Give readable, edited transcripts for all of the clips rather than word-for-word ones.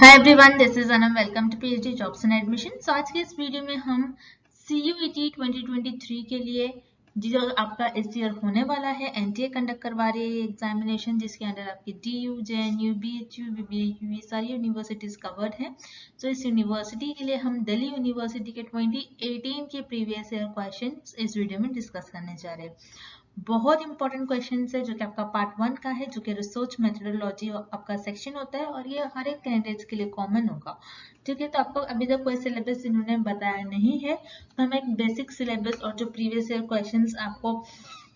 Hi everyone, this is Anam. Welcome to PhD jobs and admission. So आज के इस video में हम CUET 2023 के लिए जो आपका इस ईयर होने वाला है एनटीए कंडक्ट करवा रही है एग्जामिनेशन, जिसके अंडर आपकी DU, JNU, BHU, BBU ये सारी यूनिवर्सिटीज कवर्ड है। सो इस यूनिवर्सिटी के लिए हम दिल्ली यूनिवर्सिटी के 2018 के प्रीवियस ईयर क्वेश्चन इस वीडियो में डिस्कस करने जा रहे हैं। बहुत इंपॉर्टेंट क्वेश्चन है जो कि आपका पार्ट 1 का है, जो कि रिसर्च मेथोडोलॉजी आपका सेक्शन होता है और ये हर एक कैंडिडेट्स के लिए कॉमन होगा। ठीक है, तो आपको अभी तक कोई सिलेबस इन्होंने बताया नहीं है, तो हम एक बेसिक सिलेबस और जो प्रीवियस ईयर क्वेश्चंस आपको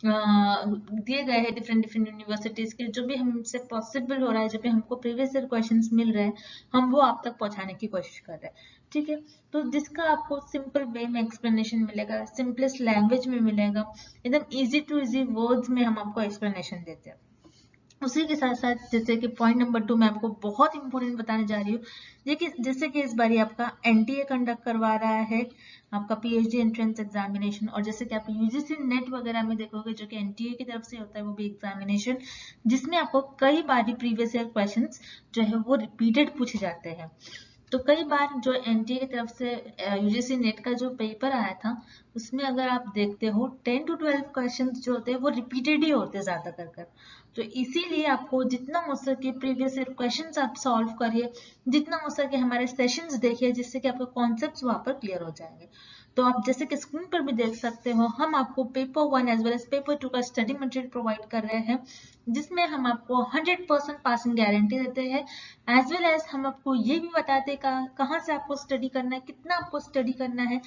दिए गए हैं डिफरेंट यूनिवर्सिटीज के, जो भी हमसे पॉसिबल हो रहा है, जो भी हमको प्रीवियस ईयर क्वेश्चंस मिल रहे हैं, हम वो आप तक पहुंचाने की कोशिश कर रहे हैं। ठीक है, तो जिसका आपको सिंपल वे में एक्सप्लेनेशन मिलेगा, सिंपलेस्ट लैंग्वेज में मिलेगा, एकदम इजी टू इजी वर्ड्स में हम आपको एक्सप्लेनेशन देते हैं। उसी के साथ साथ जैसे कि पॉइंट नंबर 2 मैं आपको बहुत इंपॉर्टेंट बताने जा रही हूँ, जैसे कि इस बारी आपका एनटीए कंडक्ट करवा रहा है आपका पीएचडी एंट्रेंस एग्जामिनेशन, और जैसे कि आप यूजीसी नेट वगैरह में देखोगे जो कि एनटीए की तरफ से होता है, वो भी एग्जामिनेशन जिसमें आपको कई बार प्रीवियस ईयर क्वेश्चंस जो है वो रिपीटेड पूछे जाते हैं। तो कई बार जो एनटीए की तरफ से यूजीसी नेट का जो पेपर आया था, उसमें अगर आप देखते हो 10 to 12 क्वेश्चंस जो होते हैं वो रिपीटेड ही होते हैं ज्यादा कर। तो इसीलिए आपको जितना हो सके प्रीवियस ईयर क्वेश्चंस आप सॉल्व करिए, जितना हो सके हमारे सेशंस देखिए, जिससे कि आपके कॉन्सेप्ट्स वहां पर क्लियर हो जाएंगे। तो आप जैसे कि स्क्रीन पर भी देख सकते हो, हम आपको paper 1 as well as paper 2 का स्टडी मटेरियल प्रोवाइड कर रहे हैं, जिसमें हम आपको 100% पासिंग गारंटी देते हैं, एज वेल एज हम आपको ये भी बताते हैं कहाँ से आपको स्टडी करना है, कितना आपको स्टडी करना है,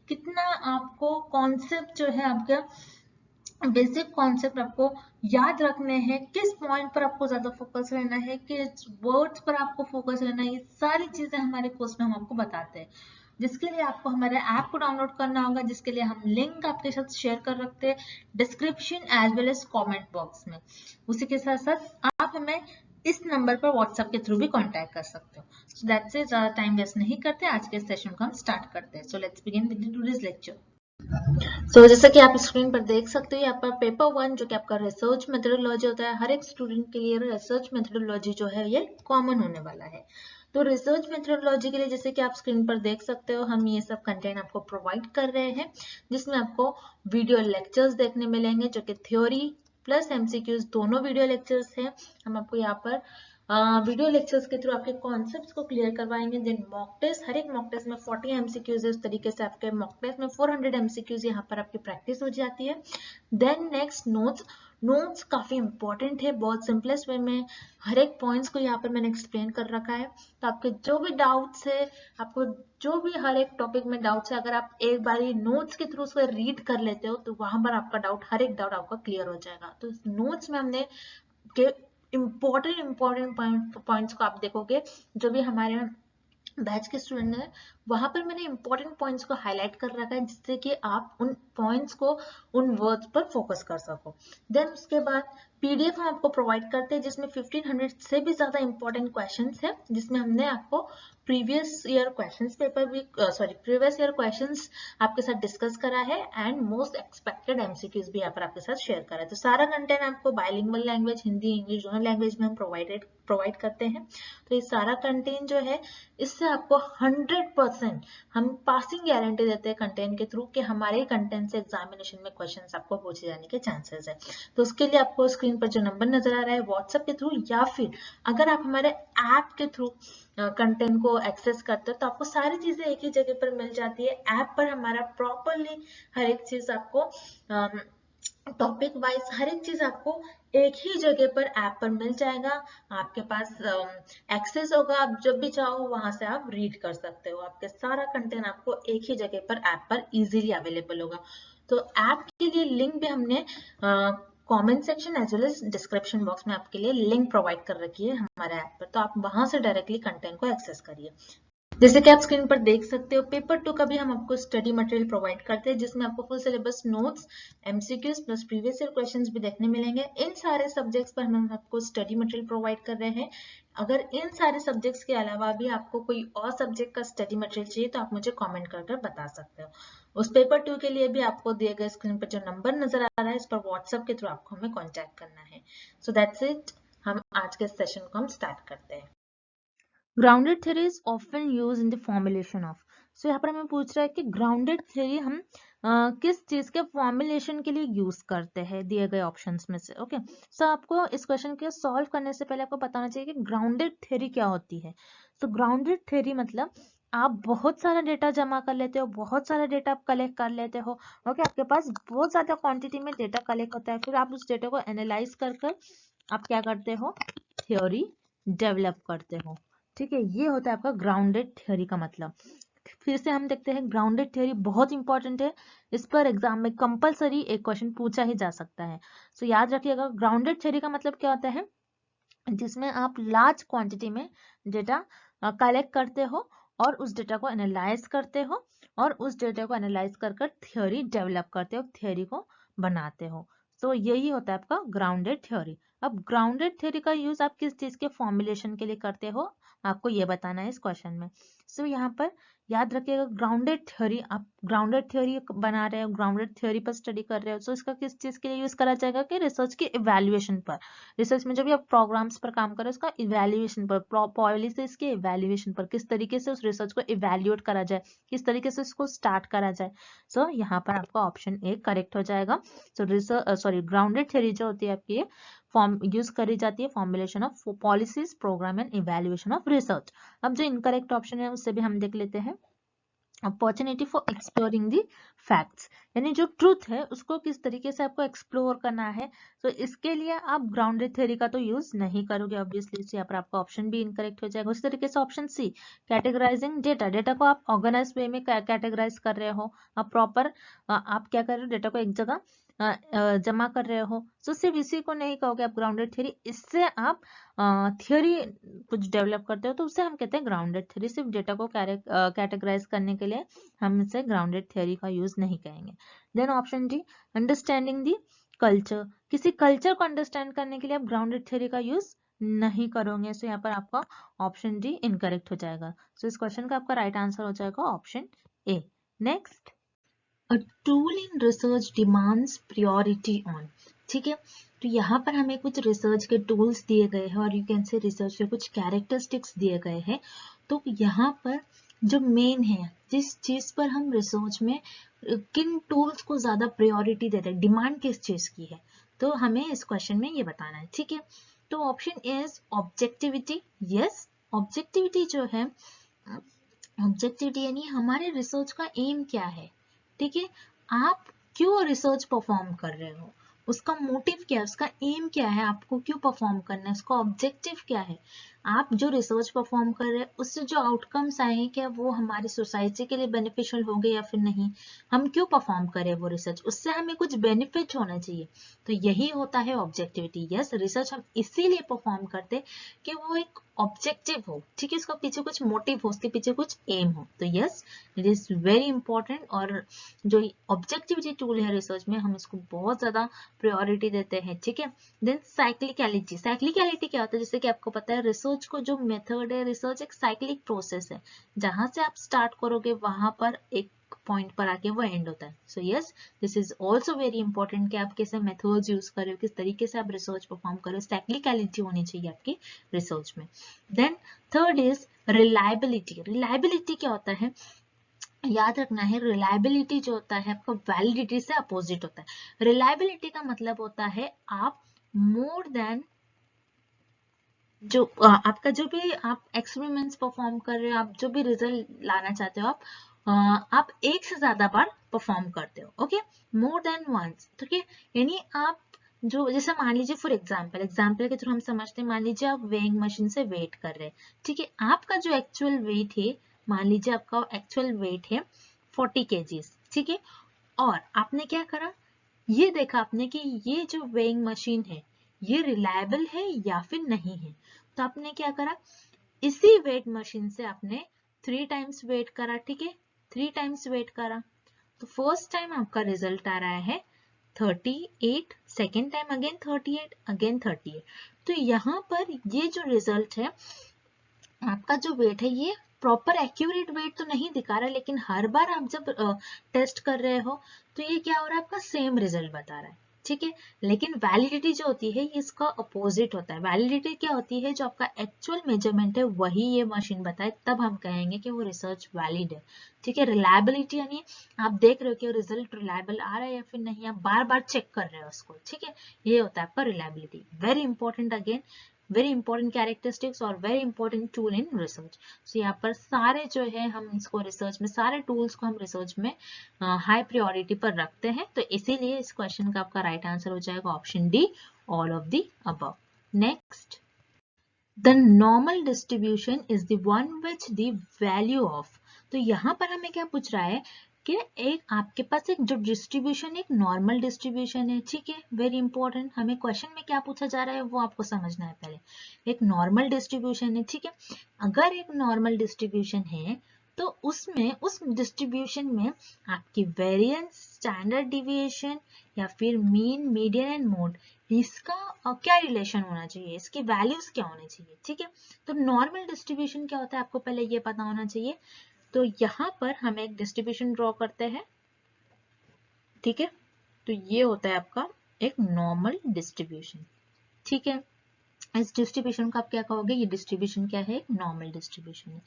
कितना आपको कॉन्सेप्ट जो है आपका बेसिक कॉन्सेप्ट आपको याद रखने हैं, किस पॉइंट पर आपको ज्यादा फोकस रहना है, किस वर्ड्स पर आपको फोकस रहना है, ये सारी चीजें हमारे कोर्स में हम आपको बताते हैं। जिसके लिए आपको हमारे ऐप को डाउनलोड करना होगा, जिसके लिए हम लिंक आपके साथ शेयर कर रखते हैं description as well as comment box में। उसी के साथ साथ आप हमें इस नंबर पर व्हाट्सएप के थ्रू भी कांटेक्ट कर सकते हो। सो दैट्स इट, ज्यादा टाइम वेस्ट नहीं करते, आज के सेशन को हम स्टार्ट करते हैं। So let's begin with today's lecture. जैसा कि आप स्क्रीन पर देख सकते हो, यहाँ पर पेपर 1 जो कि आपका रिसर्च मेथोडोलॉजी होता है, हर एक स्टूडेंट के लिए रिसर्च मेथोडोलॉजी जो है ये कॉमन होने वाला है। तो रिसर्च मेथोडोलॉजी के लिए जैसे कि आप स्क्रीन पर देख सकते हो, हम ये सब कंटेंट आपको प्रोवाइड कर रहे हैं, जिसमें आपको वीडियो लेक्चर्स देखने मिलेंगे, जो कि थ्योरी प्लस एमसीक्यूज दोनों वीडियो लेक्चर्स हैं। हम आपको यहाँ पर वीडियो लेक्चर्स के थ्रू आपके कॉन्सेप्ट्स को क्लियर करवाएंगे। देन मॉक टेस्ट, हर एक मॉक टेस्ट में 40 एमसीक्यूज है, उस तरीके से आपके मॉक टेस्ट में 400 एमसीक्यूज यहाँ पर आपकी प्रैक्टिस हो जाती है। देन नेक्स्ट नोट्स काफी इंपॉर्टेंट है, बहुत सिंपलेस्ट वे में हर एक पॉइंट्स को यहाँ पर मैंने एक्सप्लेन कर रखा है। तो आपके जो भी डाउट्स है, आपको जो भी हर एक टॉपिक में डाउट्स है, अगर आप एक बार नोट्स के थ्रू उसको रीड कर लेते हो तो वहां पर आपका डाउट, हर एक डाउट आपका क्लियर हो जाएगा। तो नोट्स में हमने के इम्पोर्टेंट पॉइंट्स को आप देखोगे, जो भी हमारे बैच के स्टूडेंट है, वहां पर मैंने इंपॉर्टेंट पॉइंट्स को हाईलाइट कर रखा है, जिससे कि आप उन पॉइंट्स को, उन वर्ड्स पर फोकस कर सको। देन उसके बाद पीडीएफ हम आपको प्रोवाइड करते हैं, जिसमें 1500 से भी ज्यादा इंपॉर्टेंट क्वेश्चंस है, जिसमें हमने आपको प्रीवियस ईयर क्वेश्चंस पेपर भी प्रीवियस ईयर क्वेश्चंस आपके साथ डिस्कस करा है, एंड मोस्ट एक्सपेक्टेड एमसीक्यूज भी यहाँ पर आपके साथ शेयर करा है। तो सारा कंटेंट आपको बाइलिंगुअल लैंग्वेज, हिंदी इंग्लिश दोनों लैंग्वेज में हम प्रोवाइड करते हैं। तो ये सारा कंटेंट जो है, इससे आपको 100% हम पासिंग गारंटी देते हैं कंटेंट के थ्रू, कि हमारे कंटेंट से एग्जामिनेशन में क्वेश्चंस आपको पूछे जाने के चांसेस है। तो उसके लिए आपको स्क्रीन पर जो नंबर नजर आ रहा है व्हाट्सएप के थ्रू, या फिर अगर आप हमारे ऐप के थ्रू कंटेंट को एक्सेस करते हो, तो आपको सारी चीजें एक ही जगह पर मिल जाती है। ऐप पर हमारा प्रॉपरली हर एक चीज आपको टॉपिक वाइज हर एक चीज आपको एक ही जगह पर ऐप पर मिल जाएगा। आपके पास एक्सेस होगा, आप जब भी चाहो वहां से आप रीड कर सकते हो। आपके सारा कंटेंट आपको एक ही जगह पर ऐप पर इजीली अवेलेबल होगा। तो ऐप के लिए लिंक भी हमने comment section as well as description box में आपके लिए लिंक प्रोवाइड कर रखी है हमारे ऐप पर, तो आप वहां से डायरेक्टली कंटेंट को एक्सेस करिए। जैसे कि आप स्क्रीन पर देख सकते हो, पेपर 2 का भी हम आपको स्टडी मटेरियल प्रोवाइड करते हैं, जिसमें आपको full syllabus notes, MCQs plus previous year questions भी देखने मिलेंगे। इन सारे सब्जेक्ट्स पर हम आपको स्टडी मटेरियल प्रोवाइड कर रहे हैं। अगर इन सारे सब्जेक्ट्स के अलावा भी आपको कोई और सब्जेक्ट का स्टडी मटेरियल चाहिए, तो आप मुझे कॉमेंट कर बता सकते हो। उस पेपर 2 के लिए भी आपको दिए गए स्क्रीन पर जो नंबर नजर आ रहा है, इस पर व्हाट्सएप के थ्रू आपको हमें कॉन्टेक्ट करना है। सो दैट्स इट, हम आज के सेशन को हम स्टार्ट करते हैं। Grounded theory is often use in the formulation of. So यहाँ पर हमें पूछ रहा है कि ग्राउंडेड थ्योरी हम किस चीज के फॉर्मुलेशन के लिए यूज करते हैं दिए गए ऑप्शंस में से। ओके, सो आपको इस क्वेश्चन के सॉल्व करने से पहले आपको पता होना चाहिए कि ग्राउंडेड थ्योरी क्या होती है। सो ग्राउंडेड थ्योरी मतलब आप बहुत सारा डेटा जमा कर लेते हो, बहुत सारा डेटा आप कलेक्ट कर लेते हो। ओके, आपके पास बहुत ज्यादा क्वांटिटी में डेटा कलेक्ट होता है, फिर आप उस डेटा को एनालाइज कर आप क्या करते हो, थ्योरी डेवलप करते हो। ठीक है, ये होता है आपका ग्राउंडेड थ्योरी का मतलब। फिर से हम देखते हैं, ग्राउंडेड थ्योरी बहुत इंपॉर्टेंट है, इस पर एग्जाम में कंपलसरी एक क्वेश्चन पूछा ही जा सकता है। सो याद रखिएगा, ग्राउंडेड थ्योरी का मतलब क्या होता है, जिसमें आप लार्ज क्वांटिटी में डेटा कलेक्ट करते हो और उस डेटा को एनालाइज करते हो और उस डेटा को एनालाइज कर थ्योरी डेवलप करते हो, थ्योरी को बनाते हो। सो यही होता है आपका ग्राउंडेड थ्योरी। अब ग्राउंडेड थ्योरी का यूज आप किस चीज के फॉर्मुलेशन के लिए करते हो, आपको ये बताना है इस क्वेश्चन में। सो यहाँ पर याद रखिएगा, ग्राउंडेड थ्योरी, आप ग्राउंडेड थ्योरी बना रहे हो, ग्राउंडेड थ्योरी पर स्टडी कर रहे हो, सो इसका किस चीज के लिए यूज करा जाएगा कि रिसर्च की इवैल्यूएशन पर। रिसर्च में जब भी आप प्रोग्राम्स पर काम करो, उसका इवैल्यूएशन पर, पॉलिसीज के इवैल्यूएशन पर, किस तरीके से उस रिसर्च को इवैल्यूएट करा जाए, किस तरीके से उसको स्टार्ट करा जाए। सो यहाँ पर आपका ऑप्शन ए करेक्ट हो जाएगा। सो ग्राउंडेड थ्योरी जो होती है आपकी फॉर्म यूज करी जाती है formulation of policies, programme and evaluation of research. अब जो इनकरेक्ट ऑप्शन है उससे भी हम देख लेते हैं। Opportunity for exploring the facts, यानी जो ट्रूथ है उसको किस तरीके से आपको एक्सप्लोर करना है, तो इसके लिए आप ग्राउंडेड थ्योरी का तो यूज नहीं करोगे ऑब्वियसली। यहाँ पर आपका ऑप्शन भी इनकरेक्ट हो जाएगा। उसी तरीके से option C, categorising data, data को आप ऑर्गेनाइज वे में कैटेगराइज कर रहे हो, आप प्रॉपर आप क्या कर रहे हो, डेटा को एक जगह जमा कर रहे हो। तो सिर्फ इसी को नहीं कहोगे आप ग्राउंडेड थ्योरी, इससे आप थ्योरी कुछ डेवलप करते हो तो उसे हम कहते हैं ग्राउंडेड थ्योरी। सिर्फ डेटा को कैटेगराइज करने के लिए हम इसे ग्राउंडेड थ्योरी का यूज नहीं करेंगे। Then option D, understanding the culture, किसी कल्चर को अंडरस्टैंड करने के लिए आप ग्राउंडेड थ्योरी का यूज नहीं करोगे। सो यहाँ पर आपका ऑप्शन डी इनकरेक्ट हो जाएगा। सो इस क्वेश्चन का आपका राइट आंसर हो जाएगा option A. Next, a tool in research demands priority on. ठीक है, तो यहाँ पर हमें कुछ रिसर्च के टूल्स दिए गए हैं और यू कैन से रिसर्च के कुछ कैरेक्टरिस्टिक्स दिए गए हैं। तो यहाँ पर जो मेन है, जिस चीज पर हम रिसर्च में किन टूल्स को ज्यादा प्रायोरिटी देते हैं, डिमांड किस चीज की है, तो हमें इस क्वेश्चन में ये बताना है। ठीक है, तो option is objectivity. Yes, objectivity जो है, ऑब्जेक्टिविटी यानी हमारे रिसर्च का एम क्या है। ठीक है, आप क्यों रिसर्च परफॉर्म कर रहे हो, उसका मोटिव क्या है, उसका एम क्या है, आपको क्यों परफॉर्म करना है, उसका ऑब्जेक्टिव क्या है। आप जो रिसर्च परफॉर्म कर रहे हैं उससे जो आउटकम्स आए हैं, क्या वो हमारी सोसाइटी के लिए बेनिफिशियल हो गए या फिर नहीं, हम क्यों परफॉर्म करें वो रिसर्च, उससे हमें कुछ बेनिफिट होना चाहिए। तो यही होता है ऑब्जेक्टिविटी। यस, रिसर्च हम इसीलिए परफॉर्म करते कि वो एक ऑब्जेक्टिव हो, ठीक है, इसका पीछे कुछ मोटिव हो, उसके पीछे कुछ एम हो। तो yes, it is very important. और जो ऑब्जेक्टिविटी टूल है रिसर्च में, हम इसको बहुत ज्यादा प्रायोरिटी देते हैं। ठीक है, देन साइक्लिकलिटी। साइक्लिकलिटी क्या होता है, जैसे कि आपको पता है रिसर्च को जो मेथड है, रिसर्च एक साइक्लिक प्रोसेस है, जहां से आप स्टार्ट करोगे वहां पर एक पॉइंट पर आके वो एंड होता है। So yes, this is also very important कि आप कैसे मेथड्स यूज कर रहे हो, किस तरीके से आप रिसर्च परफॉर्म कर रहे हो, साइक्लिकलिटी होनी चाहिए आपकी रिसर्च में। Then third is reliability. Reliability क्या होता है, याद रखना है, रिलायबिलिटी जो होता है आपका वैलिडिटी से अपोजिट होता है। रिलायबिलिटी का मतलब होता है आप मोर देन जो आपका जो भी आप एक्सपेरिमेंट्स परफॉर्म कर रहे हो, आप जो भी रिजल्ट लाना चाहते हो, आप एक से ज्यादा बार परफॉर्म करते हो। Okay, more than once. ठीक है, यानी आप जो, जैसे मान लीजिए फॉर एग्जाम्पल के थ्रू हम समझते हैं, मान लीजिए आप वेइंग मशीन से वेट कर रहे हैं। ठीक है, आपका जो एक्चुअल वेट है, मान लीजिए आपका एक्चुअल वेट है 40 kg। ठीक है, और आपने क्या करा, ये देखा आपने कि ये जो वेइंग मशीन है ये रिलायबल है या फिर नहीं है। तो आपने क्या करा, इसी वेट मशीन से आपने 3 टाइम्स वेट करा। ठीक है, 3 टाइम्स वेट करा, तो फर्स्ट टाइम आपका रिजल्ट आ रहा है 38, सेकेंड टाइम अगेन 38, अगेन 38। तो यहाँ पर ये जो रिजल्ट है, आपका जो वेट है ये प्रॉपर एक्यूरेट वेट तो नहीं दिखा रहा, लेकिन हर बार आप जब टेस्ट कर रहे हो तो ये क्या हो रहा है, आपका सेम रिजल्ट बता रहा है। ठीक है। लेकिन वैलिडिटी जो होती है ये इसका अपोजिट होता है। वैलिडिटी क्या होती है, जो आपका एक्चुअल मेजरमेंट है वही ये मशीन बताए, तब हम कहेंगे कि वो रिसर्च वैलिड है। ठीक है। रिलायबिलिटी यानी आप देख रहे हो कि रिजल्ट रिलायबल आ रहा है या फिर नहीं, आप बार बार चेक कर रहे हो उसको। ठीक है, ये होता है आपका reliability. Very important, again very important characteristics और very important tool in research. So यहाँ पर सारे जो है हम इसको रिसर्च में, सारे टूल्स को हम रिसर्च में हाई प्रायोरिटी पर रखते हैं। तो इसीलिए इस क्वेश्चन का आपका राइट आंसर हो जाएगा option D, all of the above. Next, the normal distribution is the one which the value of. तो यहाँ पर हमें क्या पूछ रहा है कि एक आपके पास एक जो डिस्ट्रीब्यूशन, एक नॉर्मल डिस्ट्रीब्यूशन है। ठीक है, वेरी इंपॉर्टेंट। हमें क्वेश्चन में क्या पूछा जा रहा है वो आपको समझना है पहले। एक नॉर्मल डिस्ट्रीब्यूशन है, ठीक है। अगर एक नॉर्मल डिस्ट्रीब्यूशन है तो उसमें, उस डिस्ट्रीब्यूशन में आपकी वेरिएंस, स्टैंडर्ड डिविएशन या फिर मीन, मीडियन एंड मोड, इसका क्या रिलेशन होना चाहिए, इसकी वैल्यूज क्या होनी चाहिए। ठीक है, तो नॉर्मल डिस्ट्रीब्यूशन क्या होता है आपको पहले ये पता होना चाहिए। तो यहाँ पर हम एक डिस्ट्रीब्यूशन ड्रॉ करते हैं। ठीक है, तो ये होता है आपका एक नॉर्मल डिस्ट्रीब्यूशन। ठीक है, इस डिस्ट्रीब्यूशन को आप क्या कहोगे, ये डिस्ट्रीब्यूशन क्या है, एक नॉर्मल डिस्ट्रीब्यूशन है।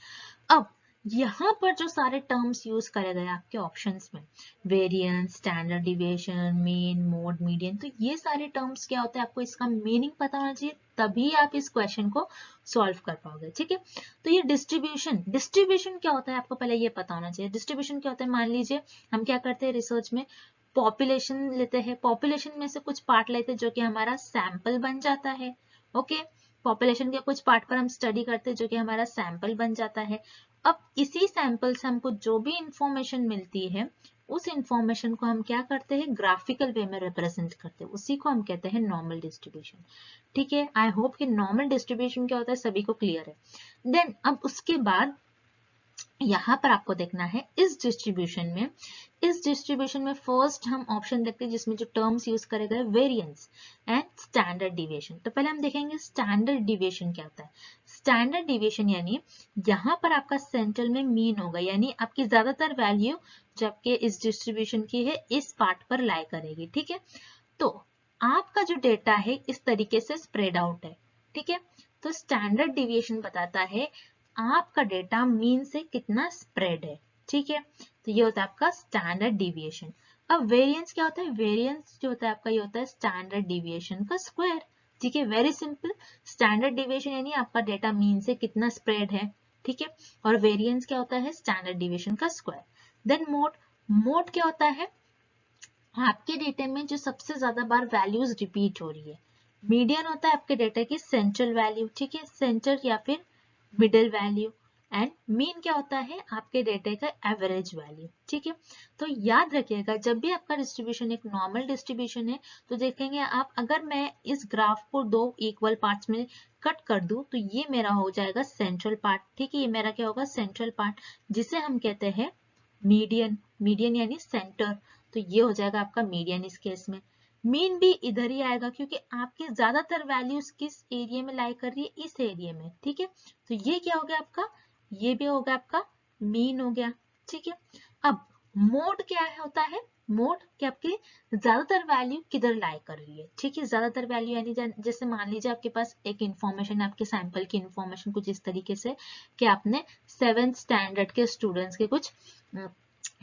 अब यहाँ पर जो सारे टर्म्स यूज करे गए आपके ऑप्शंस में, variance, standard deviation, mean, mode, median, तो ये सारे टर्म्स क्या होते हैं आपको इसका मीनिंग पता होना चाहिए, तभी आप इस क्वेश्चन को सॉल्व कर पाओगे। ठीक है, तो ये डिस्ट्रीब्यूशन, डिस्ट्रीब्यूशन क्या होता है आपको पहले ये पता होना चाहिए। डिस्ट्रीब्यूशन क्या होता है, मान लीजिए हम क्या करते हैं रिसर्च में, पॉपुलेशन लेते हैं, पॉपुलेशन में से कुछ पार्ट लेते हैं जो कि हमारा सैंपल बन जाता है। ओके, पॉपुलेशन के कुछ पार्ट पर हम स्टडी करते हैं जो कि हमारा सैंपल बन जाता है। अब इसी सैंपल से हमको जो भी इंफॉर्मेशन मिलती है, उस इंफॉर्मेशन को हम क्या करते हैं, ग्राफिकल वे में रिप्रेजेंट करते हैं, उसी को हम कहते हैं नॉर्मल डिस्ट्रीब्यूशन। ठीक है, आई होप कि नॉर्मल डिस्ट्रीब्यूशन क्या होता है सभी को क्लियर है। देन अब उसके बाद यहाँ पर आपको देखना है इस डिस्ट्रीब्यूशन में फर्स्ट हम ऑप्शन देखते हैं जिसमें जो टर्म्स यूज करे गए, वेरिएंस एंड स्टैंडर्ड डिविएशन। तो पहले हम देखेंगे स्टैंडर्ड डिविएशन क्या होता है। स्टैंडर्ड डिविएशन यानी यहाँ पर आपका सेंट्रल में मीन होगा, यानी आपकी ज्यादातर वैल्यू जो आपके इस डिस्ट्रीब्यूशन की है इस पार्ट पर लाई करेगी। ठीक है, तो आपका जो डेटा है इस तरीके से स्प्रेड आउट है। ठीक है, तो स्टैंडर्ड डिविएशन बताता है आपका डेटा मीन से कितना स्प्रेड है। ठीक है, तो ये होता है आपका स्टैंडर्ड डिविएशन। अब वेरिएंस क्या होता है, वेरिएंस जो होता है आपका ये होता है स्टैंडर्ड डिविएशन का स्क्वायर। ठीक है, वेरी सिंपल। स्टैंडर्ड डिविएशन यानी आपका डेटा मीन से कितना स्प्रेड है। ठीक है, और वेरिएंस क्या होता है, स्टैंडर्ड डिविएशन का स्क्वायर। देन मोड, मोड क्या होता है, आपके डेटे में जो सबसे ज्यादा बार वैल्यूज रिपीट हो रही है। मीडियन होता है आपके डेटा की सेंट्रल वैल्यू। ठीक है, सेंटर या फिर मिडिल वैल्यू। एंड मीन क्या होता है, आपके डेटा का एवरेज वैल्यू। ठीक है, तो याद रखिएगा जब भी आपका डिस्ट्रीब्यूशन एक नॉर्मल डिस्ट्रीब्यूशन है तो देखेंगे आप, अगर मैं इस ग्राफ को दो इक्वल पार्ट्स में कट कर दूं तो ये मेरा हो जाएगा सेंट्रल पार्ट। ठीक है, ये मेरा क्या होगा, सेंट्रल पार्ट, जिसे हम कहते हैं मीडियन। मीडियन यानी सेंटर, तो ये हो जाएगा आपका मीडियन इस केस में। मीन भी इधर ही आएगा क्योंकि आपकी ज्यादातर वैल्यूज किस एरिया में लाई कर रही है, इस एरिया में। ठीक है, तो ये क्या हो गया आपका, ये भी होगा आपका मीन हो गया। ठीक है, अब मोड क्या है, होता है मोड कि आपकी ज्यादातर वैल्यू किधर लाई कर रही है। ठीक है, ज्यादातर वैल्यू यानी जैसे मान लीजिए आपके पास एक इंफॉर्मेशन, आपके सैंपल की इंफॉर्मेशन कुछ इस तरीके से कि आपने 7th स्टैंडर्ड के स्टूडेंट्स के कुछ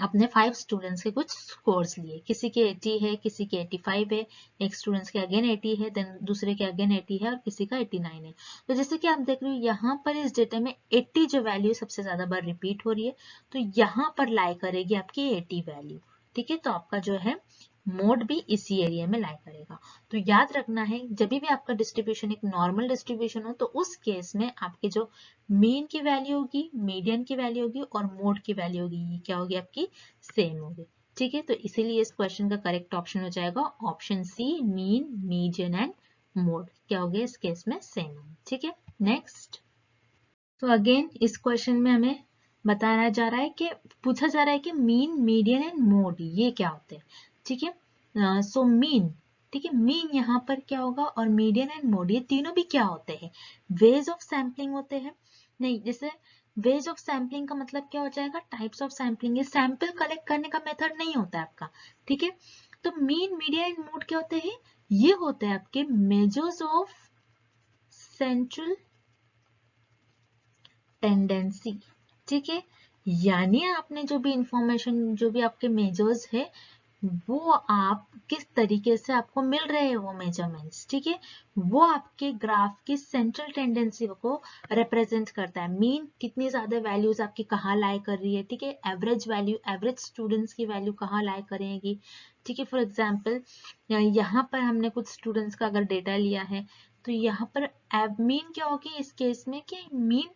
अपने 5 स्टूडेंट्स के कुछ स्कोर्स लिए, किसी के 80 है, किसी के 85 है, एक स्टूडेंट्स के अगेन 80 है, देन दूसरे के अगेन 80 है और किसी का 89 है। तो जैसे कि आप देख रहे हो यहाँ पर इस डेटा में 80 जो वैल्यू सबसे ज्यादा बार रिपीट हो रही है, तो यहाँ पर लाई करेगी आपकी 80 वैल्यू। ठीक है, तो आपका जो है मोड भी इसी एरिया में लाई करेगा। तो याद रखना है जब भी आपका डिस्ट्रीब्यूशन एक नॉर्मल डिस्ट्रीब्यूशन हो तो उस केस में आपकी जो मीन की वैल्यू होगी, मीडियन की वैल्यू होगी और मोड की वैल्यू होगी, ये क्या होगी आपकी, सेम होगी। ठीक है, तो इसीलिए इस क्वेश्चन का करेक्ट ऑप्शन हो जाएगा option C, mean, median and mode क्या हो गया इस केस में, सेम। ठीक है, नेक्स्ट। तो अगेन इस क्वेश्चन में हमें बताया जा रहा है कि, पूछा जा रहा है कि मीन, मीडियन एंड मोड ये क्या होते हैं। ठीक है, सो मीन, ठीक है, मीन यहाँ पर क्या होगा और मीडियन एंड मोड ये तीनों भी क्या होते हैं, वेज ऑफ सैम्पलिंग होते हैं। नहीं, जैसे वेज ऑफ सैम्पलिंग का मतलब क्या हो जाएगा, टाइप्स ऑफ सैम्पलिंग, ये सैंपल कलेक्ट करने का मेथड नहीं होता है आपका। ठीक है, तो मीन, मीडियन एंड मोड क्या होते हैं? ये होते हैं आपके मेजर्स ऑफ सेंट्रल टेंडेंसी, ठीक है। यानी आपने जो भी इंफॉर्मेशन, जो भी आपके मेजर्स है, वो आप किस तरीके से आपको मिल रहे हैं वो मेजरमेंट्स, ठीक है, वो आपके ग्राफ की सेंट्रल टेंडेंसी को रिप्रेजेंट करता है। मीन कितनी ज्यादा वैल्यूज आपकी कहाँ लाई कर रही है, ठीक है, एवरेज वैल्यू, एवरेज स्टूडेंट्स की वैल्यू कहाँ लाई करेगी, ठीक है। फॉर एग्जांपल यहाँ पर हमने कुछ स्टूडेंट्स का अगर डेटा लिया है, तो यहाँ पर मीन क्या होगी इस केस में, कि मीन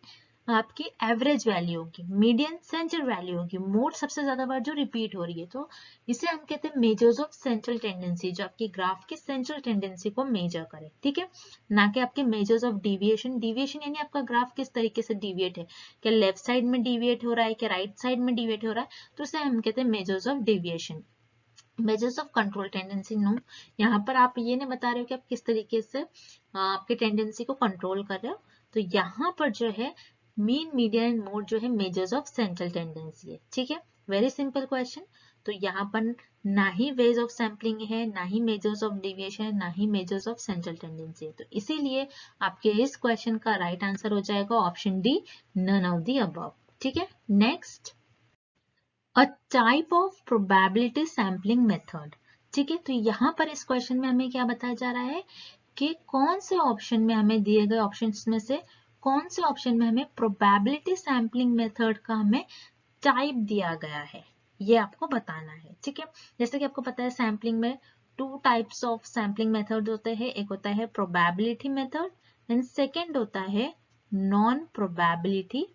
आपकी एवरेज वैल्यू होगी, मीडियन सेंट्रल वैल्यू होगी, मोड सबसे ज्यादा बार जो रिपीट हो रही है, तो इसे हम कहते हैं मेजर्स ऑफ सेंट्रल टेंडेंसी, जो आपकी ग्राफ की सेंट्रल टेंडेंसी को मेजर करे, ठीक है, ना कि आपके मेजर्स ऑफ डिविएशन। डिविएशन यानी आपका ग्राफ किस तरीके से डिविएट है, क्या लेफ्ट साइड में डिविएट हो रहा है, क्या राइट साइड में डिविएट हो रहा है, तो इसे हम कहते हैं measures of deviation. Measures of control tendency, no, यहाँ पर आप ये नहीं बता रहे हो कि आप किस तरीके से आपके टेंडेंसी को कंट्रोल कर रहे हो, तो यहाँ पर जो है मीन, मीडियन एंड मोड जो है मेजर्स ऑफ सेंट्रल टेंडेंसी है, ठीक है। Very simple question. तो यहाँ पर ना ही वेज ऑफ सैम्पलिंग है, ना ही मेजर्स ऑफ डिविएशन है, ना ही मेजर्स ऑफ सेंट्रल टेंडेंसी है, तो इसीलिए आपके इस क्वेश्चन का राइट आंसर हो जाएगा option D, none of the above, ठीक है। Next, a type of probability sampling method, ठीक है। तो यहाँ पर इस क्वेश्चन में हमें क्या बताया जा रहा है कि कौन से ऑप्शन में हमें दिए गए ऑप्शंस में से कौन से ऑप्शन में हमें प्रोबेबिलिटी सैम्पलिंग मेथड का हमें टाइप दिया गया है, ये आपको बताना है, ठीक है। जैसे कि आपको पता है सैम्पलिंग में 2 टाइप्स ऑफ सैम्पलिंग मेथड होते हैं, एक होता है प्रोबेबिलिटी मेथड एंड सेकेंड होता है नॉन प्रोबेबिलिटी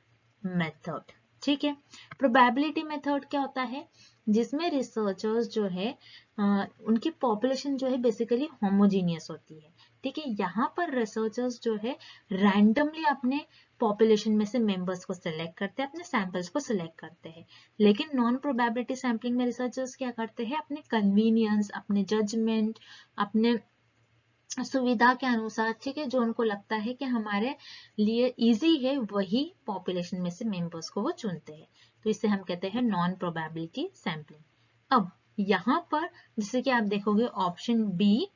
मेथड, ठीक है। प्रोबेबिलिटी मेथड क्या होता है, जिसमें रिसर्चर्स जो है उनकी पॉपुलेशन जो है बेसिकली होमोजीनियस होती है, ठीक है। यहाँ पर रिसर्चर्स जो है रैंडमली अपने पॉपुलेशन में से मेंबर्स को सिलेक्ट करते हैं, अपने सैंपल्स को सिलेक्ट करते हैं। लेकिन नॉन प्रोबेबिलिटी सैम्पलिंग में रिसर्चर्स क्या करते हैं, अपने कन्वीनियंस, अपने जजमेंट, अपने सुविधा के अनुसार, ठीक है, जो उनको लगता है कि हमारे लिए इजी है, वही पॉपुलेशन में से मेंबर्स को वो चुनते हैं, तो इसे हम कहते हैं नॉन प्रोबेबिलिटी सैम्पलिंग। अब यहाँ पर जैसे कि आप देखोगे option B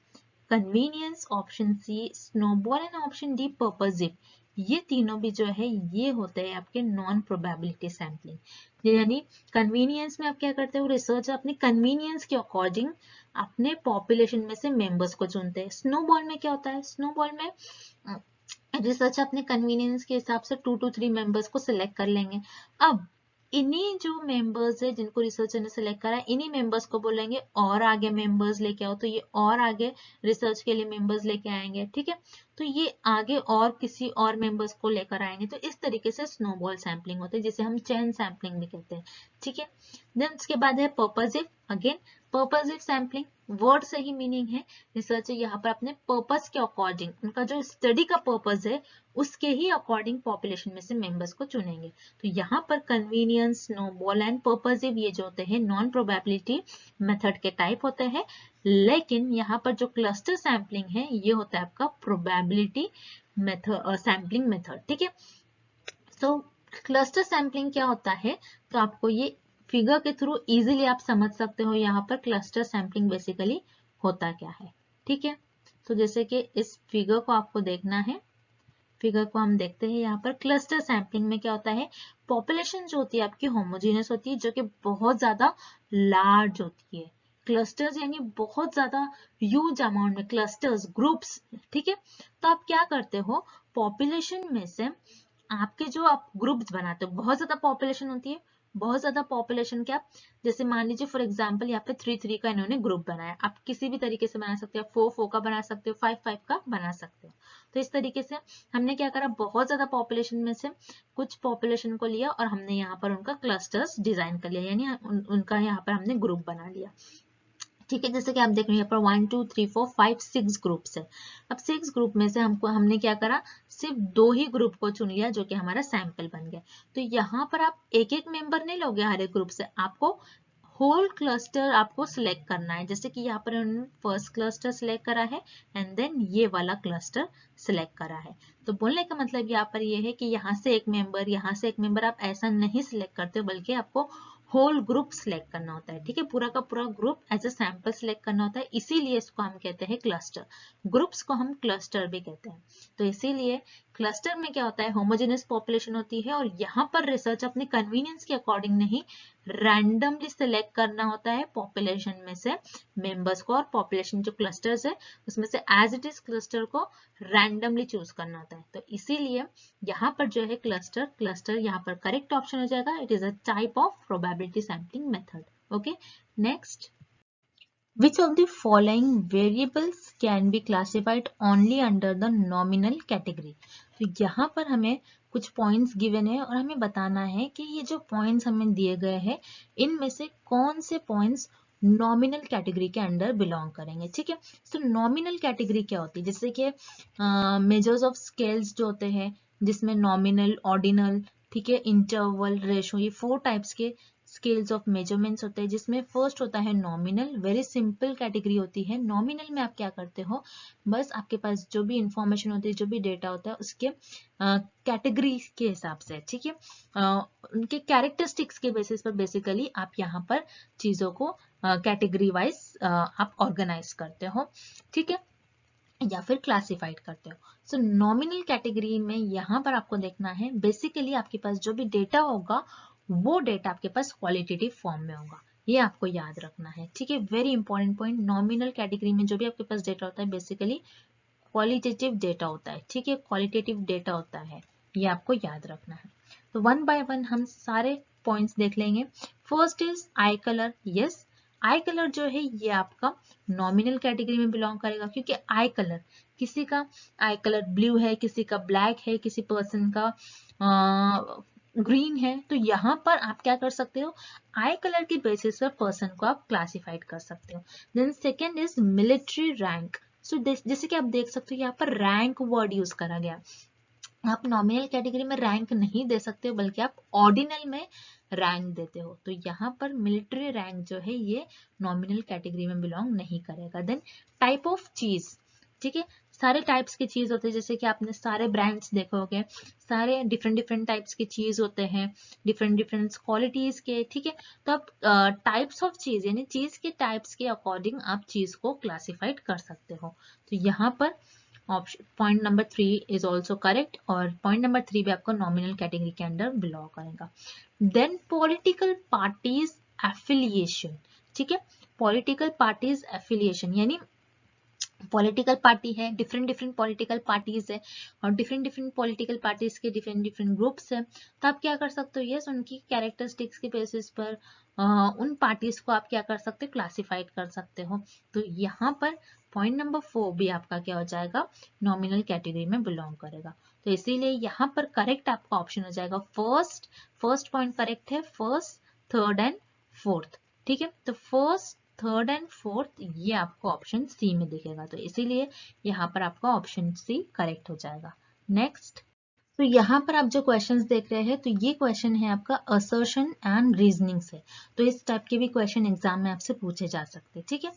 convenience, option C snowball and option D purposive, ये तीनों भी जो है ये होते हैं आपके नॉन प्रोबेबिलिटी सैम्पलिंग। यानी कन्वीनियंस में आप क्या करते हो, रिसर्च अपने कन्वीनियंस के अकॉर्डिंग अपने पॉपुलेशन में से मेंबर्स को चुनते हैं। स्नोबॉल में क्या होता है, स्नोबॉल में रिसर्च अपने कन्वीनियंस के हिसाब से 2 to 3 मेंबर्स को सिलेक्ट कर लेंगे। अब इन्हीं जो मेंबर्स है जिनको रिसर्चर ने सिलेक्ट करा है, इन्हीं मेंबर्स को बोलेंगे और आगे मेंबर्स लेके आओ, तो ये और आगे रिसर्च के लिए मेंबर्स लेके आएंगे, ठीक है। तो ये आगे और किसी और मेंबर्स को लेकर आएंगे, तो इस तरीके से स्नोबॉल सैम्पलिंग होती है, जिसे हम चेन सैम्पलिंग भी कहते हैं, ठीक है। देन उसके बाद है purposive. Again purposive sampling, word से ही मीनिंग है, रिसर्चर यहाँ पर अपने पर्पस के अकॉर्डिंग, उनका जो स्टडी का पर्पस है उसके ही अकॉर्डिंग पॉपुलेशन में से मेंबर्स को चुनेंगे। तो यहाँ पर कन्वीनियंस, स्नोबॉल एंड पर्पसिव ये जो होते हैं नॉन प्रोबेबिलिटी मेथड के टाइप होते हैं। लेकिन यहाँ पर जो क्लस्टर सैम्पलिंग है ये होता है आपका प्रोबेबिलिटी मेथड, सैम्पलिंग मेथड, ठीक है। सो क्लस्टर सैम्पलिंग क्या होता है, तो आपको ये फिगर के थ्रू इजीली आप समझ सकते हो यहाँ पर क्लस्टर सैम्पलिंग बेसिकली होता क्या है, ठीक है। तो जैसे कि इस फिगर को आपको देखना है, फिगर को हम देखते हैं, यहाँ पर क्लस्टर सैम्पलिंग में क्या होता है, पॉपुलेशन जो होती है आपकी होमोजेनियस होती है, जो कि बहुत ज्यादा लार्ज होती है। क्लस्टर्स यानी बहुत ज्यादा ह्यूज अमाउंट में, क्लस्टर्स, ग्रुप्स, ठीक है। तो आप क्या करते हो, पॉपुलेशन में से आपके जो आप ग्रुप्स बनाते हो, बहुत ज्यादा पॉपुलेशन होती है, बहुत ज्यादा पॉपुलेशन क्या, जैसे मान लीजिए फॉर एग्जांपल यहाँ पे 3-3 का इन्होंने ग्रुप बनाया, आप किसी भी तरीके से बना सकते हो, 4-4 का बना सकते हो, 5-5 का बना सकते हो। तो इस तरीके से हमने क्या करा, बहुत ज्यादा पॉपुलेशन में से कुछ पॉपुलेशन को लिया और हमने यहाँ पर उनका क्लस्टर्स डिजाइन कर लिया, यानी उनका यहाँ पर हमने ग्रुप बना लिया, ठीक है। जैसे कि आप देख रहे हैं यहाँ पर 1 2 3 4 5 6 ग्रुप्स है। अब 6 ग्रुप में से हमने क्या करा, सिर्फ 2 ही ग्रुप को चुन लिया जो कि हमारा सैंपल बन गया। तो यहाँ पर आप एक एक मेंबर नहीं लोगे हर एक ग्रुप से, आपको होल क्लस्टर आपको सिलेक्ट करना है। जैसे कि यहाँ पर उन्होंने फर्स्ट क्लस्टर सिलेक्ट करा है एंड देन ये वाला क्लस्टर सिलेक्ट करा है। तो बोलने का मतलब यहाँ पर ये है कि यहाँ से एक मेंबर, यहाँ से एक मेंबर आप ऐसा नहीं सिलेक्ट करते हो, बल्कि आपको होल ग्रुप सिलेक्ट करना होता है, ठीक है, पूरा का पूरा group as a sample select करना होता है, इसीलिए इसको हम कहते हैं क्लस्टर। ग्रुप्स को हम क्लस्टर भी कहते हैं। तो इसीलिए क्लस्टर में क्या होता है, होमोजेनियस पॉपुलेशन होती है, और यहाँ पर रिसर्च अपने कन्वीनियंस के अकॉर्डिंग नहीं, रैंडमली सिलेक्ट करना होता है पॉपुलेशन में से मेंबर्स को, और पॉपुलेशन जो क्लस्टर्स है उसमें से एज इट इज क्लस्टर को रैंडमली चूज करना होता है। तो इसीलिए यहाँ पर जो है क्लस्टर यहाँ पर करेक्ट ऑप्शन हो जाएगा। It is a type of probability sampling method. Okay, next, which of the following variables can be classified only under the nominal category? तो यहाँ पर हमें कुछ पॉइंट्स गिवन है और हमें बताना है कि ये जो पॉइंट्स हमें दिए गए हैं इनमें से कौन से पॉइंट्स नॉमिनल कैटेगरी के अंडर बिलोंग करेंगे, ठीक है। तो नॉमिनल कैटेगरी क्या होती है, जैसे कि मेजर्स ऑफ स्केल्स जो होते हैं, जिसमें नॉमिनल, ऑर्डिनल, ठीक है, इंटरवल, रेशो, ये 4 टाइप्स के स्केल्स ऑफ मेजरमेंट्स होते हैं, जिसमें फर्स्ट होता है नॉमिनल। वेरी सिंपल कैटेगरी होती है। नॉमिनल में आप क्या करते हो, बस आपके पास जो भी इंफॉर्मेशन होती है, जो भी डेटा होता है, उसके कैटेगरी के हिसाब से, ठीक है, उनके कैरेक्टरिस्टिक्स के बेसिस पर बेसिकली आप यहाँ पर चीजों को कैटेगरी वाइज आप ऑर्गेनाइज करते हो, ठीक है, या फिर क्लासिफाइड करते हो। सो नॉमिनल कैटेगरी में यहाँ पर आपको देखना है, बेसिकली आपके पास जो भी डेटा होगा वो डेटा आपके पास क्वालिटेटिव फॉर्म में होगा, ये आपको याद रखना है, ठीक है। Very important point, nominal category में जो भी आपके पास डेटा होता है बेसिकली क्वालिटेटिव डेटा होता है, ठीक है, क्वालिटेटिव डेटा होता है, ये आपको याद रखना है। तो वन बाय वन हम सारे पॉइंट्स देख लेंगे। First is I colour. Yes, I colour जो है ये आपका नॉमिनल कैटेगरी में बिलोंग करेगा, क्योंकि आई कलर, किसी का आई कलर ब्लू है, किसी का ब्लैक है, किसी पर्सन का ग्रीन है, तो यहाँ पर आप क्या कर सकते हो, आई कलर के बेसिस पर पर्सन को आप क्लासिफाइड कर सकते हो। Then second is military rank. So जैसे कि आप देख सकते हो यहाँ पर रैंक वर्ड यूज करा गया। आप नॉमिनल कैटेगरी में रैंक नहीं दे सकते, बल्कि आप ऑर्डिनल में रैंक देते हो, तो यहाँ पर मिलिट्री रैंक जो है ये नॉमिनल कैटेगरी में बिलोंग नहीं करेगा। देन टाइप ऑफ चीज, ठीक है, सारे टाइप्स की चीज होते हैं, जैसे कि आपने सारे ब्रांड्स देखोगे, सारे डिफरेंट डिफरेंट टाइप्स की चीज होते हैं, डिफरेंट डिफरेंट क्वालिटीज के, ठीक है। तो आप टाइप्स ऑफ चीज यानी चीज के टाइप्स के अकॉर्डिंग आप चीज को क्लासिफाइड कर सकते हो। तो यहाँ पर option point number 3 is also correct, और पॉइंट नंबर 3 भी आपको नॉमिनल कैटेगरी के अंडर बिलोंग करेगा। देन पॉलिटिकल पार्टीज एफिलिएशन, ठीक है, पॉलिटिकल पार्टीज एफिलिएशन यानी पॉलिटिकल पार्टी है, डिफरेंट डिफरेंट पॉलिटिकल पार्टीज है, और डिफरेंट डिफरेंट पॉलिटिकल पार्टीज के डिफरेंट डिफरेंट ग्रुप्स है। तो आप क्या कर सकते हो, यस, उनकी कैरेक्टरिस्टिक्स के बेसिस पर उन पार्टीज को आप क्या कर सकते हो, क्लासिफाइड कर सकते हो। तो यहाँ पर पॉइंट नंबर 4 भी आपका क्या हो जाएगा, नॉमिनल कैटेगरी में बिलोंग करेगा। तो इसीलिए यहाँ पर करेक्ट आपका ऑप्शन हो जाएगा फर्स्ट पॉइंट करेक्ट है, फर्स्ट, थर्ड एंड फोर्थ, ठीक है। तो फर्स्ट, थर्ड एंड फोर्थ ये आपको ऑप्शन सी में दिखेगा, तो इसीलिए यहाँ पर आपका ऑप्शन सी करेक्ट हो जाएगा। नेक्स्ट, तो यहाँ पर आप जो क्वेश्चंस देख रहे हैं, तो ये क्वेश्चन है आपका असर्शन एंड रीजनिंग से, तो इस टाइप के भी क्वेश्चन एग्जाम में आपसे पूछे जा सकते हैं, ठीक है।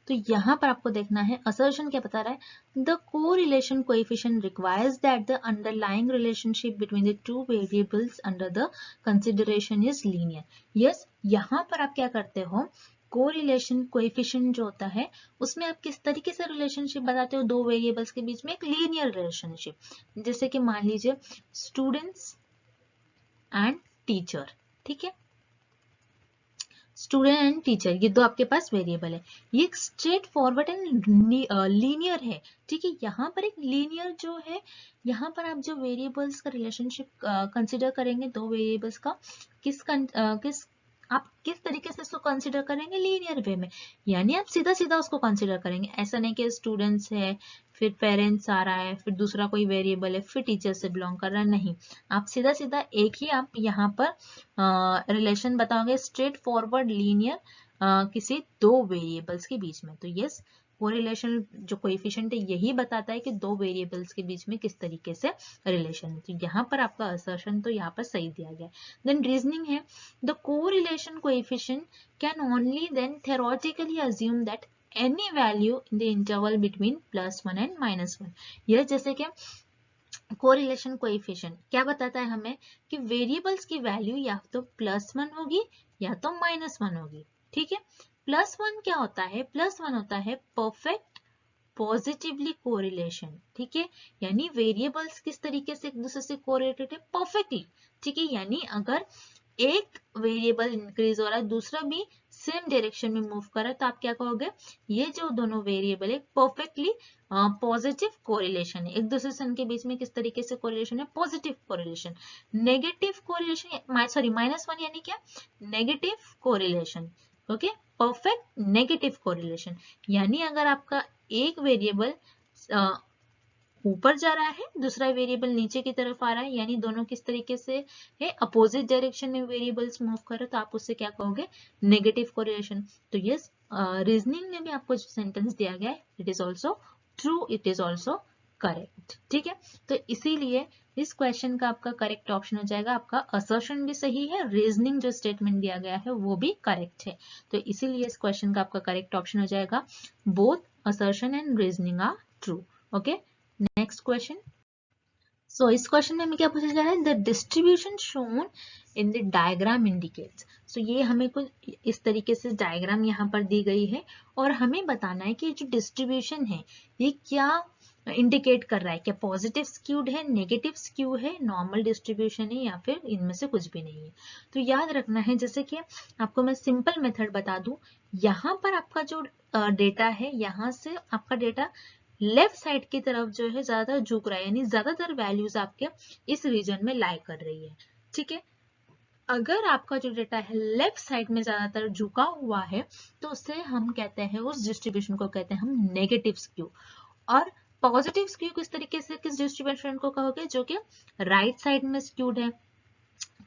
तो यहाँ पर आपको देखना है असर्शन क्या बता रहा है, the correlation coefficient requires that the underlying relationship between the two variables under the consideration is linear. Yes, यहाँ पर आप क्या करते हो, कोरिलेशन कोएफिशिएंट जो होता है उसमें आप किस तरीके से रिलेशनशिप बताते हो, दो वेरिएबल्स के बीच में एक लीनियर रिलेशनशिप, जैसे कि मान लीजिए स्टूडेंट्स एंड टीचर, ठीक है, स्टूडेंट एंड टीचर ये दो आपके पास वेरिएबल है, ये एक स्ट्रेट फॉरवर्ड एंड लीनियर है, ठीक है। यहाँ पर एक लीनियर जो है, यहाँ पर आप जो वेरिएबल्स का रिलेशनशिप कंसिडर करेंगे, दो वेरिएबल्स का आप किस तरीके से उसको कंसिडर करेंगे, लीनियर वे में, यानी आप सीधा सीधा उसको कंसिडर करेंगे। ऐसा नहीं कि स्टूडेंट्स है, फिर पेरेंट्स आ रहा है, फिर दूसरा कोई वेरिएबल है, फिर टीचर से बिलोंग कर रहा है, नहीं, आप सीधा सीधा एक ही आप यहाँ पर रिलेशन बताओगे, स्ट्रेट फॉरवर्ड लीनियर किसी दो वेरिएबल्स के बीच में। तो यस, कोरिलेशन जो कोएफिशिएंट है यही बताता है कि दो वेरिएबल्स के बीच में किस तरीके से रिलेशन है। तो यहाँ पर आपका असर्शन तो यहाँ पर सही दिया गया है। देन रीजनिंग है, the correlation coefficient can only then theoretically assume that any value in the interval between +1 and -1। यह जैसे कि कोरिलेशन कोएफिशिएंट क्या बताता है हमें कि वेरिएबल्स की वैल्यू या तो +1 होगी या तो -1 होगी। ठीक है, +1 क्या होता है? +1 होता है परफेक्ट पॉजिटिवली कोरिलेशन। ठीक है, यानी वेरिएबल्स किस तरीके से एक दूसरे से कोरिलेटेड है? परफेक्टली। ठीक है, यानी अगर एक वेरिएबल इंक्रीज हो रहा है दूसरा भी सेम डायरेक्शन में मूव कर रहा है तो आप क्या कहोगे? ये जो दोनों वेरिएबल है पॉजिटिव कोरिलेशन है, एक दूसरे से इनके बीच में किस तरीके से कोरिलेशन है? Positive correlation. Negative correlation sorry -1 यानी क्या? Negative correlation. Okay, perfect negative correlation यानी अगर आपका एक वेरिएबल ऊपर जा रहा है दूसरा वेरिएबल नीचे की तरफ आ रहा है, यानी दोनों किस तरीके से है? अपोजिट डायरेक्शन में वेरिएबल्स मूव कर रहे, तो आप उससे क्या कहोगे? Negative correlation. तो यस, रीजनिंग में भी आपको जो सेंटेंस दिया गया है it is also true, it is also correct. ठीक है, तो इसीलिए इस क्वेश्चन का आपका करेक्ट ऑप्शन हो जाएगा, आपका असर्शन भी सही है, रीजनिंग जो स्टेटमेंट दिया गया है वो भी करेक्ट है। तो इसीलिए इस क्वेश्चन का आपका करेक्ट ऑप्शन हो जाएगा both assertion and reasoning are true. Okay, next question. So इस क्वेश्चन में हमें क्या पूछा जा रहा है? The distribution shown in the diagram indicates. So ये हमें कुछ इस तरीके से डायग्राम यहाँ पर दी गई है और हमें बताना है कि जो डिस्ट्रीब्यूशन है ये क्या इंडिकेट कर रहा है, क्या पॉजिटिव स्क्यूड है, नेगेटिव स्क्यू है, नॉर्मल डिस्ट्रीब्यूशन है या फिर इनमें से कुछ भी नहीं है। तो याद रखना है, जैसे कि आपको मैं सिंपल मेथड बता दूं, यहाँ पर आपका जो डेटा है यहाँ से आपका डेटा लेफ्ट साइड की तरफ जो है ज्यादातर झुक रहा है, यानी ज्यादातर वैल्यूज आपके इस रीजन में लाई कर रही है। ठीक है, अगर आपका जो डेटा है लेफ्ट साइड में ज्यादातर झुका हुआ है तो उसे हम कहते हैं, उस डिस्ट्रीब्यूशन को कहते हैं हम नेगेटिव स्क्यू। और पॉजिटिव स्क्यू किस तरीके से किस डिस्ट्रीब्यूशन को कहोगे? जो कि राइट साइड में स्क्यूड है।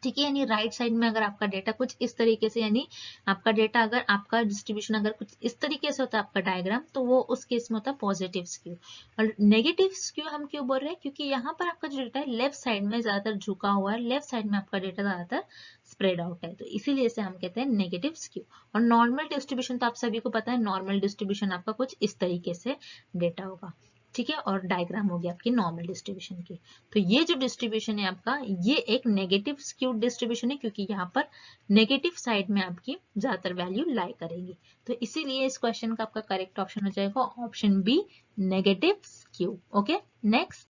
ठीक है, यानी राइट साइड में अगर आपका डेटा कुछ इस तरीके से, यानी आपका डेटा अगर आपका डिस्ट्रीब्यूशन अगर कुछ इस तरीके से होता है आपका डायग्राम, तो वो उस केस में होता है पॉजिटिव स्क्यू। और नेगेटिव स्क्यू हम क्यों बोल रहे हैं? क्योंकि यहाँ पर आपका जो डेटा है लेफ्ट साइड में ज्यादातर झुका हुआ है, लेफ्ट साइड में आपका डेटा ज्यादातर स्प्रेड आउट है, तो इसीलिए इसे हम कहते हैं नेगेटिव स्क्यू। और नॉर्मल डिस्ट्रीब्यूशन तो आप सभी को पता है, नॉर्मल डिस्ट्रीब्यूशन आपका कुछ इस तरीके से डेटा होगा। ठीक है, और डायग्राम होगी आपकी नॉर्मल डिस्ट्रीब्यूशन की। तो ये जो डिस्ट्रीब्यूशन है आपका, ये एक नेगेटिव स्क्यूड डिस्ट्रीब्यूशन है क्योंकि यहाँ पर नेगेटिव साइड में आपकी ज्यादातर वैल्यू लाई करेगी। तो इसीलिए इस क्वेश्चन का आपका करेक्ट ऑप्शन हो जाएगा option B, negative skew. Okay, next,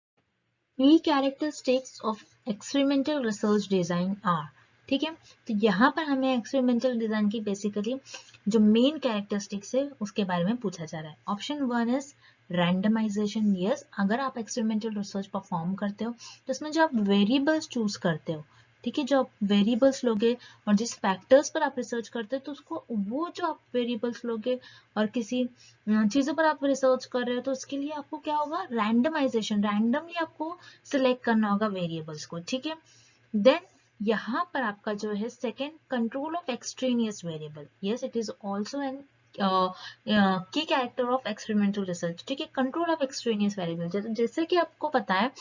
की characteristics of experimental research design are. ठीक है, तो यहाँ पर हमें एक्सपेरिमेंटल डिजाइन की बेसिकली जो मेन कैरेक्टरिस्टिक्स है उसके बारे में पूछा जा रहा है। Option 1 is randomisation. यस, अगर आप एक्सपेरिमेंटल रिसर्च परफॉर्म करते हो तो उसमें जो आप वेरिएबल्स चूज करते हो, ठीक है, जो आप वेरिएबल्स लोगे और जिस फैक्टर्स पर आप रिसर्च करते हो तो उसको वो जो आप वेरिएबल्स लोगे और किसी चीजों पर आप रिसर्च कर रहे हो तो उसके लिए आपको क्या होगा? रैंडमाइजेशन, रैंडमली आपको सिलेक्ट करना होगा वेरिएबल्स को। ठीक है, देन यहाँ पर आपका जो है second, control of extraneous variable. Yes, it is also an की कैरेक्टर ऑफ एक्सपेरिमेंटल रिसर्च। ठीक है, कंट्रोल ऑफ एक्सट्रेनियस वेरिएबल, जैसे कि आपको पता है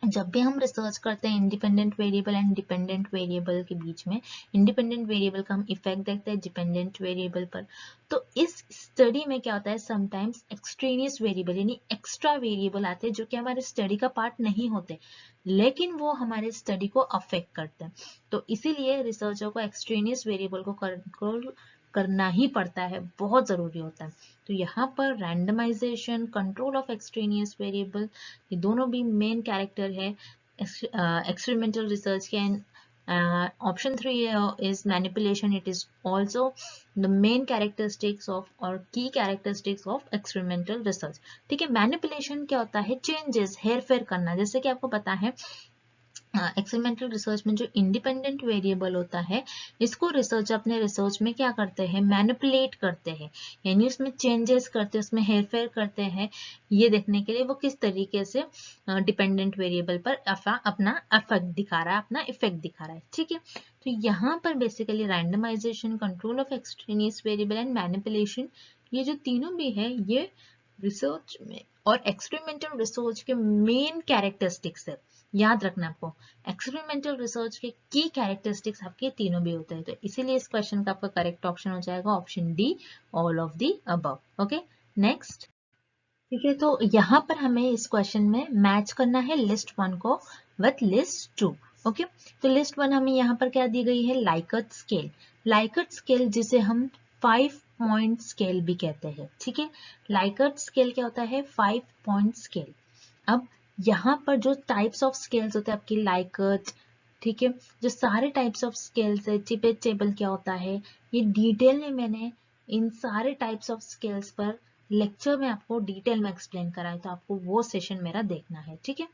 जब भी हम रिसर्च करते हैं independent variable and dependent variable के बीच में, इंडिपेंडेंट वेरिएबल का हम इफेक्ट देखते हैं डिपेंडेंट वेरिएबल पर। तो इस स्टडी में क्या होता है, समटाइम्स एक्सट्रेनियस वेरिएबल यानी एक्स्ट्रा वेरिएबल आते हैं जो कि हमारे स्टडी का पार्ट नहीं होते, लेकिन वो हमारे स्टडी को अफेक्ट करते हैं। तो इसीलिए रिसर्चर को एक्सट्रेनियस वेरिएबल को कंट्रोल करना ही पड़ता है, बहुत जरूरी होता है। तो यहाँ पर randomisation, control of extraneous variable, ये दोनों भी मेन कैरेक्टर है एक्सपेरिमेंटल रिसर्च के। And option 3 is manipulation. It is also the main characteristics of or key characteristics of experimental research. ठीक है, मैनिपुलेशन क्या होता है? चेंजेस, हेर फेर करना। जैसे कि आपको पता है एक्सपेरिमेंटल रिसर्च में जो इंडिपेंडेंट वेरिएबल होता है इसको रिसर्च अपने रिसर्च में क्या करते हैं? मैनिपुलेट करते हैं, यानी उसमें चेंजेस करते हैं, उसमें हेरफेर करते हैं, ये देखने के लिए वो किस तरीके से डिपेंडेंट वेरिएबल पर अपना इफेक्ट दिखा रहा है, अपना इफेक्ट दिखा रहा है। ठीक है, तो यहाँ पर basically randomisation, control of extraneous variable and manipulation, ये जो तीनों भी है ये रिसर्च में और एक्सपेरिमेंटल रिसर्च के मेन कैरेक्टरिस्टिक्स है। याद रखना आपको, एक्सपेरिमेंटल रिसर्च के की कैरेक्टरिस्टिक्स आपके तीनों भी होते हैं। तो इसीलिए इस क्वेश्चन का आपका करेक्ट ऑप्शन हो जाएगा option D, all of the above. Okay, next, ठीक है, तो यहाँ पर हमें इस क्वेश्चन में मैच करना है लिस्ट 1 को विथ लिस्ट 2। ओके, तो लिस्ट 1 हमें यहाँ पर क्या दी गई है, लाइकर्ट स्केल। लाइकर्ट स्केल जिसे हम 5 पॉइंट स्केल भी कहते हैं। ठीक है, लाइकर्ट स्केल क्या होता है, 5 पॉइंट स्केल। अब यहाँ पर जो टाइप्स ऑफ स्केल्स होते हैं आपकी लाइकर्ट, ठीक है, जो सारे टाइप्स ऑफ स्केल्स है, टिपेट टेबल क्या होता है, ये डिटेल में मैंने इन सारे टाइप्स ऑफ स्केल्स पर लेक्चर में आपको डिटेल में एक्सप्लेन करा है, तो आपको वो सेशन मेरा देखना है। ठीक है,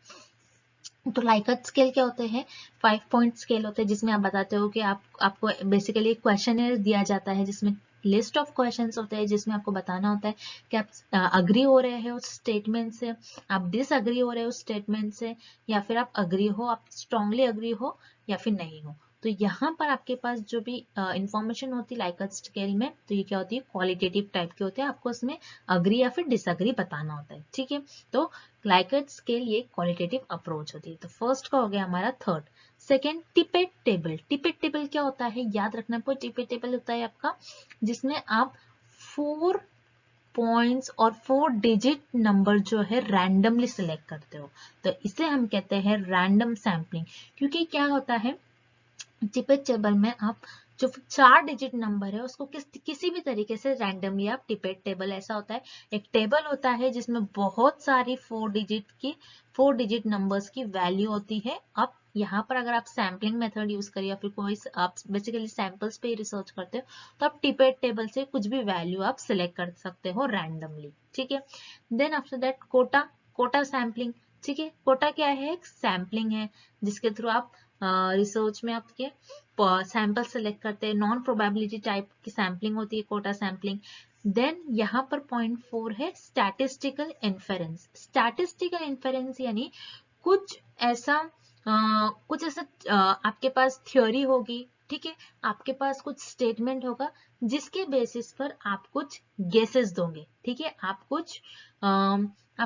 तो लाइकर्ट स्केल क्या होते हैं, 5 पॉइंट स्केल होते हैं जिसमें आप बताते हो कि आपको बेसिकली एक क्वेश्चन दिया जाता है जिसमें लिस्ट ऑफ क्वेश्चंस होते हैं, जिसमें आपको बताना होता है कि आप अग्री हो रहे हैं उस स्टेटमेंट से, आप डिसअग्री हो रहे हो उस स्टेटमेंट से, या फिर आप अग्री हो, आप स्ट्रांगली अग्री हो या फिर नहीं हो। तो यहाँ पर आपके पास जो भी इंफॉर्मेशन होती है लाइकर्ट स्केल में, तो ये क्या होती है, क्वालिटेटिव टाइप की होती है, आपको उसमें अग्री या फिर डिसअग्री बताना होता है। ठीक है, तो लाइकर्ट स्केल ये क्वालिटेटिव अप्रोच होती है। तो फर्स्ट का हो गया हमारा third. Second, Tippett table. Tippett table क्या होता है, याद रखना, कोई टिपेट टेबल होता है आपका जिसमें आप 4 पॉइंट्स और 4 डिजिट नंबर जो है रैंडमली सिलेक्ट करते हो, तो इसे हम कहते हैं रैंडम सैम्पलिंग। क्योंकि क्या होता है, टिपेट टेबल में आप जो 4 डिजिट नंबर है उसको किसी भी तरीके से रैंडमली आप, टिपेट टेबल ऐसा होता है, एक टेबल होता है जिसमें बहुत सारी 4 डिजिट नंबर्स की वैल्यू होती है। अब यहाँ पर अगर आप सैम्पलिंग मेथड यूज करिए या फिर कोई आप बेसिकली सैंपल्स पे ही रिसर्च करते हो, तो आप टिपेट टेबल से कुछ भी वैल्यू आप सिलेक्ट कर सकते हो रैंडमली। ठीक है, then after that quota, quota sampling. ठीक है, कोटा क्या है, एक सैम्पलिंग है जिसके थ्रू आप रिसर्च में आपके सैंपल सेलेक्ट करते हैं, नॉन प्रोबेबिलिटी टाइप की सैम्पलिंग होती है कोटा सैम्पलिंग। देन यहाँ पर पॉइंट 4 है स्टैटिस्टिकल इन्फेरेंस। स्टैटिस्टिकल इन्फेरेंस यानी कुछ ऐसा आपके पास थ्योरी होगी, ठीक है, आपके पास कुछ स्टेटमेंट होगा जिसके बेसिस पर आप कुछ गेसेस दोगे। ठीक है, आप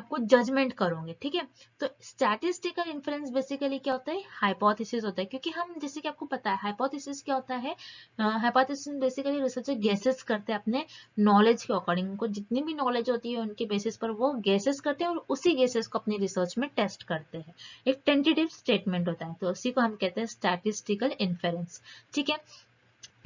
कुछ जजमेंट करोगे। ठीक है, तो स्टैटिस्टिकल इन्फरेंस बेसिकली क्या होता है, हाइपोथेसिस होता है। क्योंकि हम, जैसे कि आपको पता है हाइपोथेसिस क्या होता है, हाइपोथेसिस बेसिकली रिसर्चर गेसेस करते हैं अपने नॉलेज के अकॉर्डिंग, उनको जितनी भी नॉलेज होती है उनके बेसिस पर वो गेसेस करते हैं और उसी गेसेस को अपनी रिसर्च में टेस्ट करते हैं। एक टेंटेटिव स्टेटमेंट होता है, तो उसी को हम कहते हैं स्टैटिस्टिकल इन्फेरेंस। ठीक है,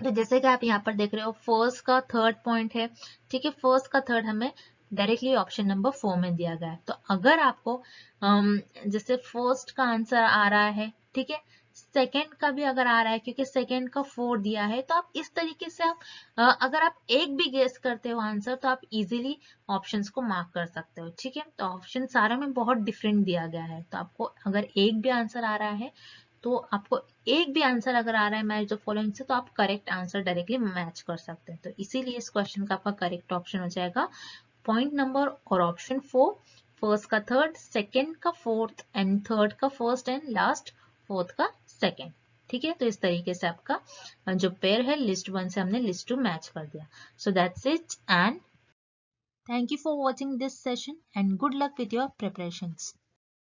तो जैसे कि आप यहाँ पर देख रहे हो फर्स्ट का थर्ड पॉइंट है। ठीक है, फर्स्ट का थर्ड हमें डायरेक्टली ऑप्शन नंबर 4 में दिया गया है। तो अगर आपको जैसे फर्स्ट का आंसर आ रहा है, ठीक है, सेकंड का भी अगर आ रहा है, क्योंकि सेकंड का 4 दिया है, तो आप इस तरीके से अगर आप एक भी गेस करते हो आंसर, तो आप इजीली ऑप्शंस को मार्क कर सकते हो। ठीक है, तो ऑप्शन सारे में बहुत डिफरेंट दिया गया है, तो आपको अगर एक भी आंसर आ रहा है, तो आपको एक भी आंसर अगर आ रहा है मैच द फॉलोइंग से, तो आप करेक्ट आंसर डायरेक्टली मैच कर सकते हैं। तो इसीलिए इस क्वेश्चन का आपका करेक्ट ऑप्शन हो जाएगा पॉइंट नंबर और ऑप्शन 4, फर्स्ट का थर्ड, सेकंड का फोर्थ एंड थर्ड का फर्स्ट एंड लास्ट फोर्थ का सेकंड। ठीक है, तो इस तरीके से आपका जो पेयर है लिस्ट 1 से हमने लिस्ट 2 मैच कर दिया। So that's it and thank you for watching this session and good luck with your preparations.